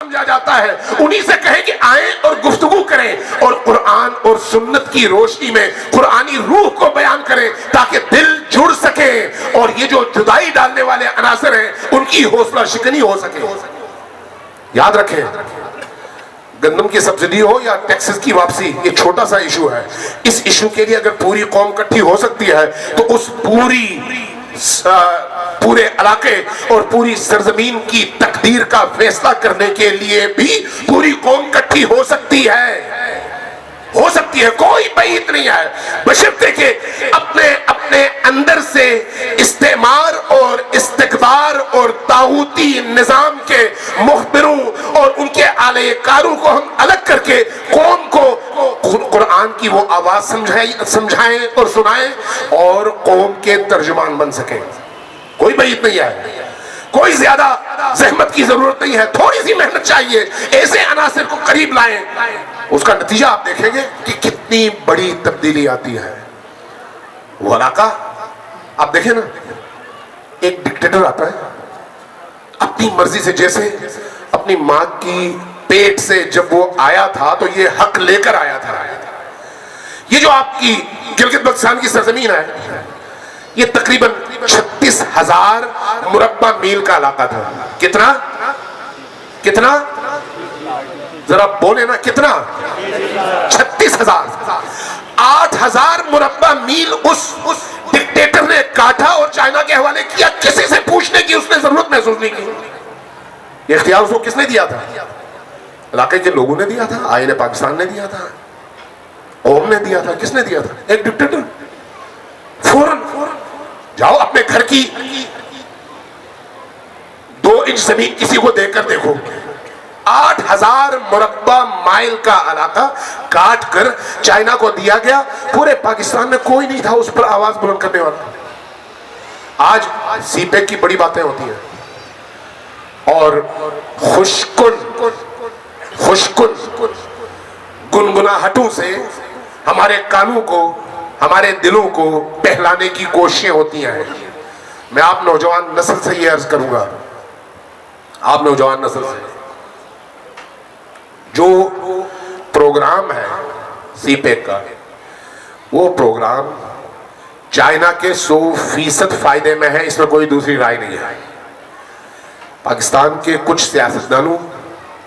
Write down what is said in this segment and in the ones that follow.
سمجھا جاتا ہے، انہی سے کہیں کہ آئیں اور گفتگو کریں اور قرآن اور سنت کی روشنی میں قرآنی روح کو بیان کریں تاکہ دل جڑ سکے اور یہ جو جدائی ڈالنے والے عناصر ہیں ان کی حوصلہ شکنی ہو سکے۔ یاد رکھیں، گندم کی سبسڈی ہو یا ٹیکسز کی واپسی، یہ چھوٹا سا ایشو ہے۔ اس ایشو کے لیے اگر پوری قوم اکٹھی ہو سکتی ہے تو اس پورے علاقے اور پوری سرزمین کی تقدیر کا فیصلہ کرنے کے لیے بھی پوری قوم اکٹھی ہو سکتی ہے، کوئی بعید نہیں ہے، بشرطے کہ اپنے اندر سے استعمار اور استکبار اور طاغوتی نظام کے مخبروں اور ان کے آلے کاروں کو ہم الگ کر کے قوم کو قرآن کی وہ آواز سمجھائیں اور سنائیں اور قوم کے ترجمان بن سکیں۔ کوئی بعید نہیں ہے، کوئی زیادہ زحمت کی ضرورت نہیں ہے، تھوڑی سی محنت چاہیے، ایسے عناصر کو قریب لائیں، اس کا نتیجہ آپ دیکھیں گے کہ کتنی بڑی تبدیلی آتی ہے۔ وہ علاقہ آپ دیکھیں نا، ایک ڈکٹیٹر آتا ہے اپنی مرضی سے، جیسے اپنی ماں کی پیٹ سے جب وہ آیا تھا تو یہ حق لے کر آیا تھا۔ یہ جو آپ کی گلگت بلتستان کی سرزمین ہے، یہ تقریباً 36,000 مربع میل کا علاقہ تھا۔ کتنا ذرا بولے نا، کتنا؟ 36,000۔ 8,000 مربع میل اس ڈکٹیٹر نے کاٹا اور چائنا کے حوالے کیا، کسی سے پوچھنے کی اس نے ضرورت محسوس نہیں کی۔ یہ اختیار اس کو کس نے دیا تھا؟ علاقے کے لوگوں نے دیا تھا، آئین پاکستان نے دیا تھا، قوم نے دیا تھا، کس نے دیا تھا؟ ایک ڈکٹیٹر۔ فوراً جاؤ اپنے گھر کی 2 انچ زمین کسی کو دے کر دیکھو، 8,000 مربع مائل کا علاقہ کاٹ کر چائنا کو دیا گیا۔ پورے پاکستان میں کوئی نہیں تھا اس پر آواز بلند کرنے والا۔ آج سی پیک کی بڑی باتیں ہوتی ہیں اور خوشکن گنگناہٹوں سے ہمارے کانوں کو، ہمارے دلوں کو بہلانے کی کوششیں ہوتی ہیں۔ میں آپ نوجوان نسل سے یہ عرض کروں گا، آپ نوجوان نسل سے، جو پروگرام ہے سی پیک کا، وہ پروگرام چائنا کے 100% فائدے میں ہے، اس میں کوئی دوسری رائے نہیں ہے۔ پاکستان کے کچھ سیاستدانوں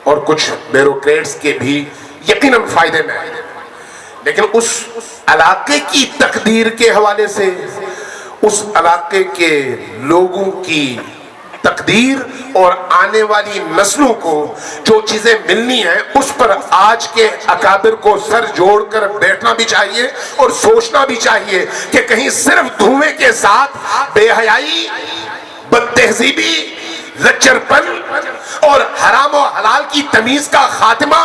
اور کچھ بیوروکریٹس کے بھی یقیناً فائدے میں ہے، لیکن اس علاقے کی تقدیر کے حوالے سے، اس علاقے کے لوگوں کی تقدیر اور آنے والی نسلوں کو جو چیزیں ملنی ہیں، اس پر آج کے اکابر کو سر جوڑ کر بیٹھنا بھی چاہیے اور سوچنا بھی چاہیے کہ کہیں صرف دھوئے کے ساتھ بے حیائی، بد تہذیبی، لچر پن اور حرام و حلال کی تمیز کا خاتمہ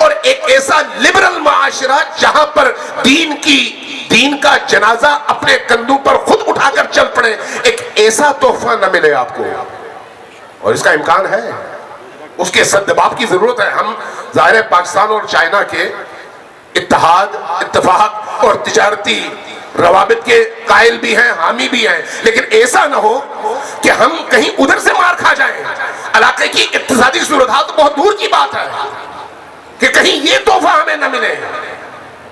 اور ایک ایسا لبرل معاشرہ جہاں پر دین کا جنازہ اپنے کندھوں پر خود اٹھا کر چل پڑے، ایک ایسا تحفہ نہ ملے آپ کو، اور اس کا امکان ہے، اس کے سدباب کی ضرورت ہے۔ ہم ظاہر ہے پاکستان اور چائنا کے اتحاد، اتفاق اور تجارتی روابط کے قائل بھی ہیں، حامی بھی ہیں، لیکن ایسا نہ ہو کہ ہم کہیں ادھر سے مار کھا جائیں۔ علاقے کی اقتصادی صورتحال تو بہت دور کی بات ہے کہ کہیں یہ تحفہ ہمیں نہ ملے۔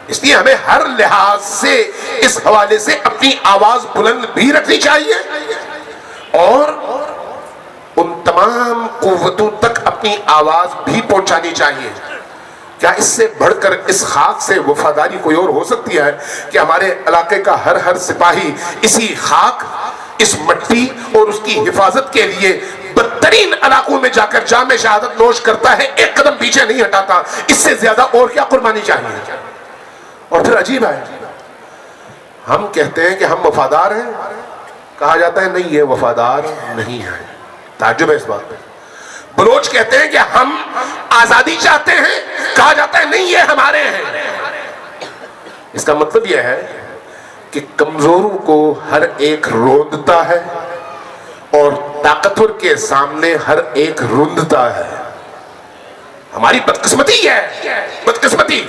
اس لیے ہمیں ہر لحاظ سے اس حوالے سے اپنی آواز بلند بھی رکھنی چاہیے اور ان تمام قوتوں تک اپنی آواز بھی پہنچانی چاہیے۔ کیا اس سے بڑھ کر اس خاک سے وفاداری کوئی اور ہو سکتی ہے کہ ہمارے علاقے کا ہر سپاہی اسی خاک، اس مٹی اور اس کی حفاظت کے لیے بدترین علاقوں میں جا کر جام شہادت نوش کرتا ہے، ایک قدم پیچھے نہیں ہٹاتا؟ اس سے زیادہ اور کیا قربانی چاہیے؟ اور پھر عجیب ہے، ہم کہتے ہیں کہ ہم وفادار ہیں، کہا جاتا ہے نہیں یہ وفادار نہیں ہے۔ تعجب ہے اس بات پہ۔ بلوچ کہتے ہیں کہ ہم آزادی چاہتے ہیں، کہا جاتا ہے نہیں یہ ہمارے ہیں۔ اس کا مطلب یہ ہے کہ کمزوروں کو ہر ایک روندتا ہے اور طاقتور کے سامنے ہر ایک رندتا ہے۔ ہماری بدقسمتی ہے، بدقسمتی۔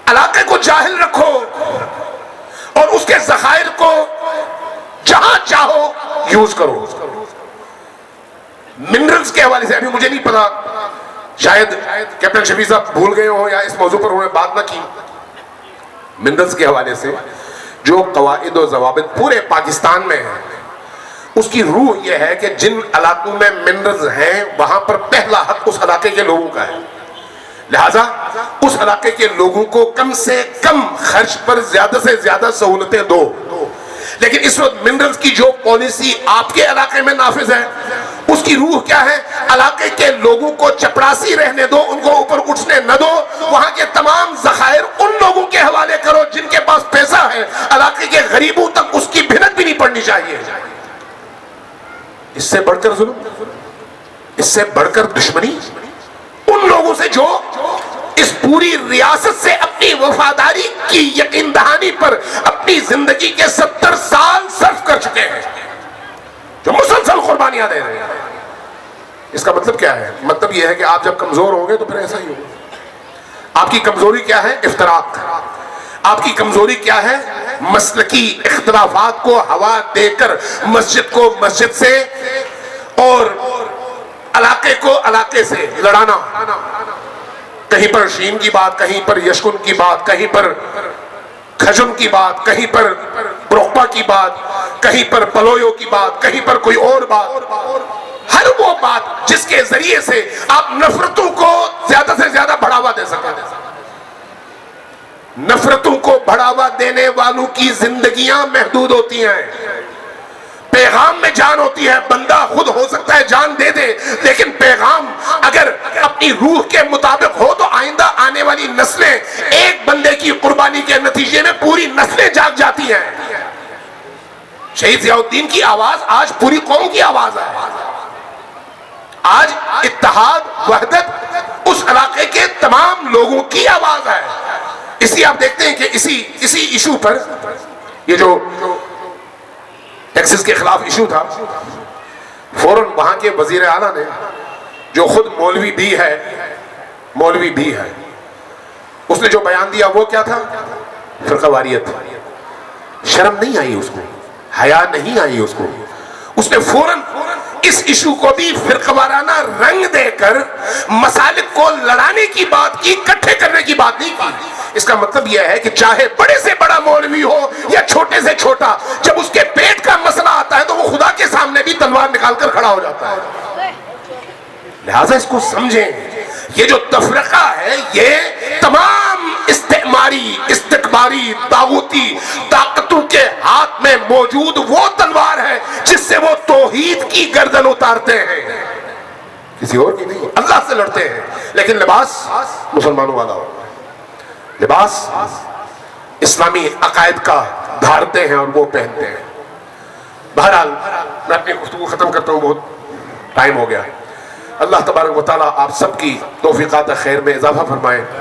علاقے کو جاہل رکھو اور اس کے ذخائر کو جہاں چاہو یوز کرو۔ منرلز کے حوالے سے ابھی مجھے نہیں پتا شاید کیپٹن شفیع صاحب بھول گئے ہوں یا اس موضوع پر انہوں نے بات نہ کی. منرلز کے حوالے سے جو قواعد و ضوابط پورے پاکستان میں ہیں، اس کی روح یہ ہے کہ جن علاقوں میں منرلز ہیں وہاں پر پہلا حق اس علاقے کے لوگوں کا ہے. لہٰذا اس علاقے کے لوگوں کو کم سے کم خرچ پر زیادہ سے زیادہ سہولتیں دو. لیکن اس وقت منرلز کی جو پالیسی آپ کے علاقے میں نافذ ہے، اس کی روح کیا ہے؟ علاقے کے لوگوں کو چپڑاسی رہنے دو، ان کو اوپر اٹھنے نہ دو. وہاں کے تمام ذخائر ان لوگوں کے حوالے کرو جن کے پاس پیسہ ہے. علاقے کے غریبوں تک اس کی بھنک بھی نہیں پڑنی چاہیے. اس سے بڑھ کر ظلم، اس سے بڑھ کر دشمنی ان لوگوں سے جو اس پوری ریاست سے اپنی وفاداری کی یقین دہانی پر اپنی زندگی کے 70 سال صرف کر چکے ہیں، جو مسلسل قربانیاں دے رہے ہیں. اس کا مطلب کیا ہے؟ مطلب یہ ہے کہ آپ جب کمزور ہوں گے تو پھر ایسا ہی ہوگا. آپ کی کمزوری کیا ہے؟ افتراق. آپ کی کمزوری کیا ہے؟ مسلکی اختلافات کو ہوا دے کر مسجد کو مسجد سے اور علاقے کو علاقے سے لڑانا. کہیں پر شین کی بات، کہیں پر یشکن کی بات، کہیں پر کھجن کی بات، کہیں پر برقبہ کی بات، کہیں پر پلویو کی بات، کہیں پر کوئی اور بات. ہر وہ بات جس کے ذریعے سے آپ نفرتوں کو زیادہ سے زیادہ بڑھاوا دے سکیں. نفرتوں کو بڑھاوا دینے والوں کی زندگیاں محدود ہوتی ہیں. پیغام میں جان ہوتی ہے. بندہ خود ہو سکتا ہے جان دے دے، لیکن پیغام اگر اپنی روح کے مطابق ہو تو آئندہ آنے والی نسلیں ایک بندے کی قربانی کے نتیجے میں پوری نسلیں جاگ جاتی ہیں. شہید ضیاء الدین کی آواز آج پوری قوم کی آواز ہے. آج اتحاد وحدت اس علاقے کے تمام لوگوں کی آواز ہے. اس لیے آپ دیکھتے ہیں کہ اسی ایشو پر، یہ جو ٹیکسز کے خلاف ایشو تھا، فوراً وہاں کے وزیر اعلیٰ نے، جو خود مولوی بھی ہے، اس نے جو بیان دیا وہ کیا تھا؟ فرقہ واریت. شرم نہیں آئی اس کو، حیا نہیں آئی اس کو. اس نے فوراً اس ایشو کو بھی فرقہ وارانہ رنگ دے کر مسالک کو لڑانے کی بات کی، اکٹھے کرنے کی بات نہیں کی. اس کا مطلب یہ ہے کہ چاہے بڑے سے بڑا مولوی ہو یا چھوٹے سے چھوٹا، جب اس کے پیٹ کا مسئلہ آتا ہے تو وہ خدا کے سامنے بھی تلوار نکال کر کھڑا ہو جاتا ہے. لہٰذا اس کو سمجھیں، یہ جو تفرقہ ہے یہ تمام استکباری طاغوتی طاقتوں کے ہاتھ میں موجود وہ تلوار ہے جس سے وہ توحید کی گردن اتارتے ہیں، کسی اور کی نہیں. اللہ سے لڑتے ہیں، لیکن لباس مسلمانوں والا ہو، لباس اسلامی عقائد کا دھارتے ہیں اور وہ پہنتے ہیں. بہرحال میں اپنی گفتگو ختم کرتا ہوں، بہت ٹائم ہو گیا. اللہ تبارک و تعالیٰ آپ سب کی توفیقات خیر میں اضافہ فرمائے.